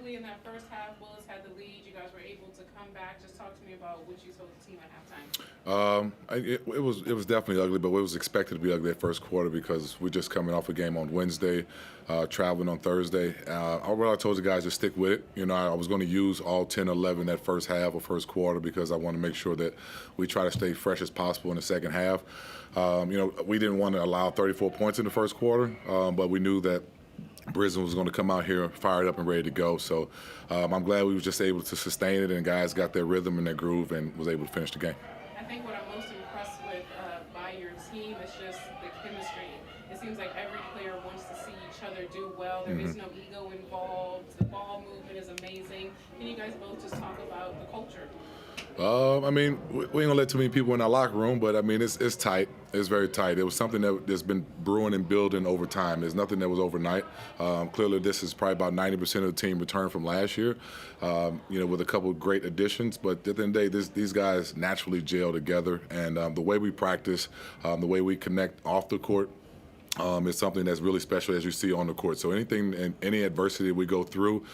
quickly in that first half, Willis had the lead. You guys were able to come back. Just talk to me about what you told the team at halftime. It was definitely ugly, but it was expected to be ugly that first quarter because we're just coming off a game on Wednesday, traveling on Thursday. What I told the guys to stick with it. I was going to use all 10, 11 that first half or first quarter because I want to make sure that we try to stay fresh as possible in the second half. We didn't want to allow 34 points in the first quarter, but we knew that Brisbane was going to come out here fired up and ready to go. So I'm glad we were just able to sustain it and guys got their rhythm and their groove and was able to finish the game. I think what I'm most impressed with by your team is just the chemistry. It seems like every player wants to see each other do well. There is no ego involved. The ball movement is amazing. Can you guys both just talk about the culture? We ain't gonna let too many people in our locker room, but it's tight. It's very tight. It was something that's been brewing and building over time. There's nothing that was overnight. Clearly, this is probably about 90% of the team returned from last year, with a couple of great additions. But at the end of the day, these guys naturally gel together, and the way we practice, the way we connect off the court, is something that's really special as you see on the court. So anything and any adversity we go through,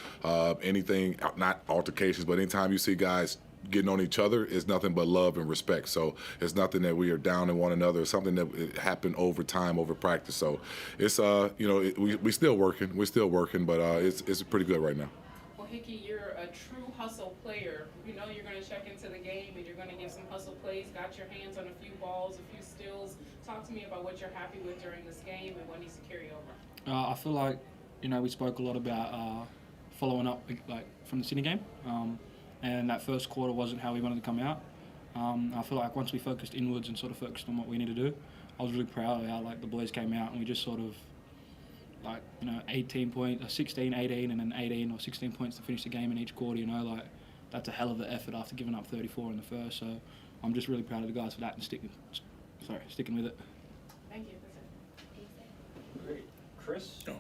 anything, not altercations, but anytime you see guys getting on each other, is nothing but love and respect. So it's nothing that we are down in one another. It's something that it happened over time, over practice. So it's we still working. We're still working, but it's pretty good right now. Well, Hickey, you're a true hustle player. You're going to check into the game and you're going to give some hustle plays. Got your hands on a few balls, a few steals. Talk to me about what you're happy with during this game and what needs to carry over. I feel like we spoke a lot about following up from the Sydney game. And that first quarter wasn't how we wanted to come out. I feel like once we focused inwards and sort of focused on what we need to do, I was really proud of how the boys came out and we just sort of 18 points, 16, 18, and then 18 or 16 points to finish the game in each quarter. That's a hell of an effort after giving up 34 in the first. So I'm just really proud of the guys for that and sticking with it. Thank you. That's it. Great, Chris. Oh.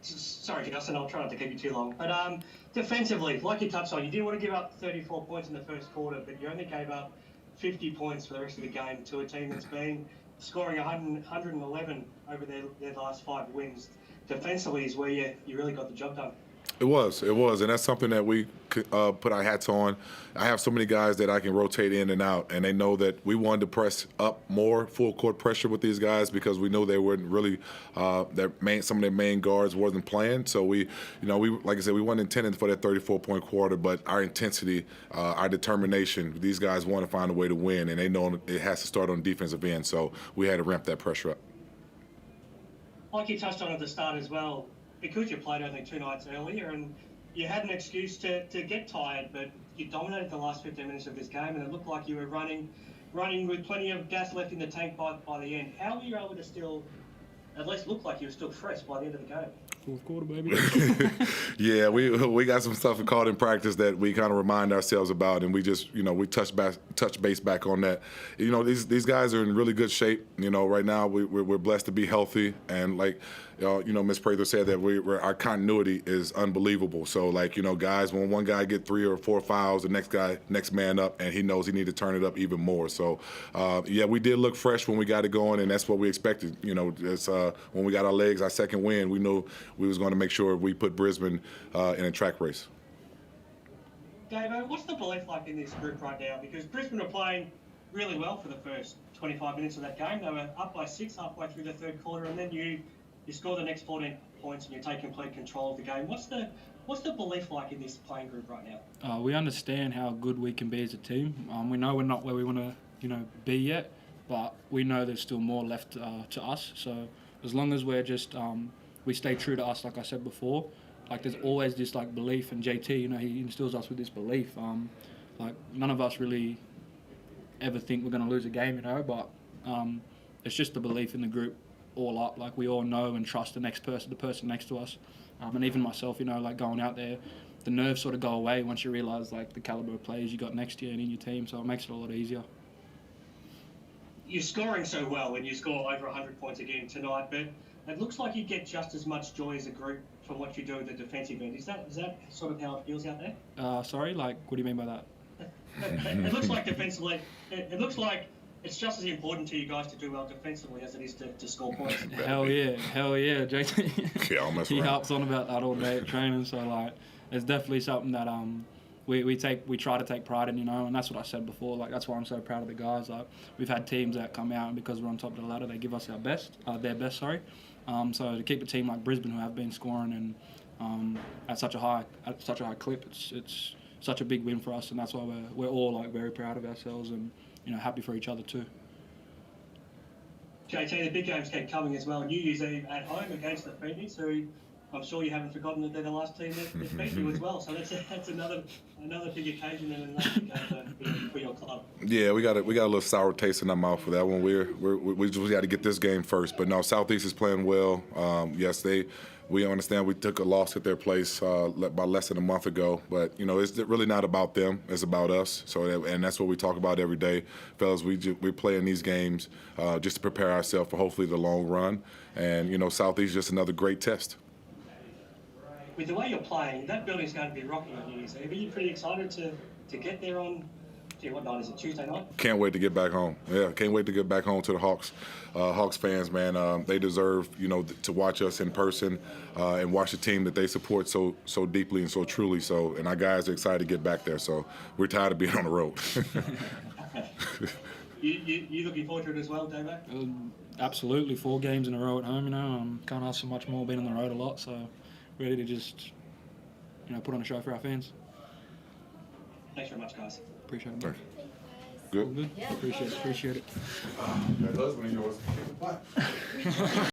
Sorry, Justin, I'll try not to keep you too long. But defensively, like you touched on, you didn't want to give up 34 points in the first quarter, but you only gave up 50 points for the rest of the game to a team that's been scoring 111 over their last 5 wins. Defensively is where you really got the job done. It was, and that's something that we put our hats on. I have so many guys that I can rotate in and out, and they know that we wanted to press up more, full court pressure with these guys because we know they weren't really some of their main guards wasn't playing. So we like I said, we weren't intending for that 34-point quarter, but our intensity, our determination, these guys want to find a way to win, and they know it has to start on the defensive end. So we had to ramp that pressure up. Like you touched on at the start as well, because you played only 2 nights earlier and you had an excuse to get tired, but you dominated the last 15 minutes of this game and it looked like you were running with plenty of gas left in the tank by the end. How were you able to still at least look like you were still fresh by the end of the game? Fourth quarter, baby. Yeah, we got some stuff caught in practice that we kind of remind ourselves about, and we just we touch base back on that. These guys are in really good shape. Right now we're blessed to be healthy, and Ms. Prather said that our continuity is unbelievable. So guys, when one guy get 3 or 4 fouls, the next man up, and he knows he need to turn it up even more. So we did look fresh when we got it going, and that's what we expected. When we got our legs, our second win, we knew we was going to make sure we put Brisbane in a track race. Davo, what's the belief like in this group right now? Because Brisbane are playing really well for the first 25 minutes of that game. They were up by 6 halfway through the third quarter, and then you score the next 14 points and you take complete control of the game. What's the belief like in this playing group right now? We understand how good we can be as a team. We know we're not where we want to be yet, but we know there's still more left to us. So as long as we're just we stay true to us, like I said before. There's always this belief, and JT, he instills us with this belief. None of us really ever think we're going to lose a game, but it's just the belief in the group all up. We all know and trust the person next to us, and even myself. Going out there, the nerves sort of go away once you realise the calibre of players you got next to you and in your team. So it makes it a lot easier. You're scoring so well, and you score over 100 points again tonight, but it looks like you get just as much joy as a group from what you do at the defensive end. Is that sort of how it feels out there? Sorry, what do you mean by that? It looks like defensively, it looks like it's just as important to you guys to do well defensively as it is to score points. Hell yeah, JT. Yeah, I'll mess He around. harps on about that all day at training. So like, it's definitely something that we try to take pride in, you know, and that's what I said before. Like, that's why I'm so proud of the guys. Like, we've had teams that come out and because we're on top of the ladder, they give us their best. So to keep a team like Brisbane, who have been scoring and at such a high clip, it's such a big win for us, and that's why we're all like very proud of ourselves and, you know, happy for each other too. JT, the big games keep coming as well. New Year's Eve at home against the Phoenix, who I'm sure you haven't forgotten that they're the last team that beat you as well. So that's another big occasion and another big game for your club. Yeah, we got a little sour taste in our mouth for that one. We just got to get this game first. But no, Southeast is playing well. Yes, we understand we took a loss at their place about less than a month ago. But you know, it's really not about them. It's about us. And that's what we talk about every day, fellas. We play in these games just to prepare ourselves for hopefully the long run. And you know, Southeast is just another great test. With the way you're playing, that building's going to be rocking on New Year's Eve. Are you pretty excited to get there on, what night is it, Tuesday night? Can't wait to get back home. Yeah, can't wait to get back home to the Hawks. Hawks fans, man, they deserve, you know, to watch us in person and watch the team that they support so deeply and so truly. So, and our guys are excited to get back there. So we're tired of being on the road. You looking forward to it as well, Dave? Absolutely, 4 games in a row at home. You know, can't ask for much more. Been on the road a lot, so ready to just, you know, put on a show for our fans. Thanks very much, guys. Appreciate it. Thanks. All Good. good. Appreciate it. That husband of yours.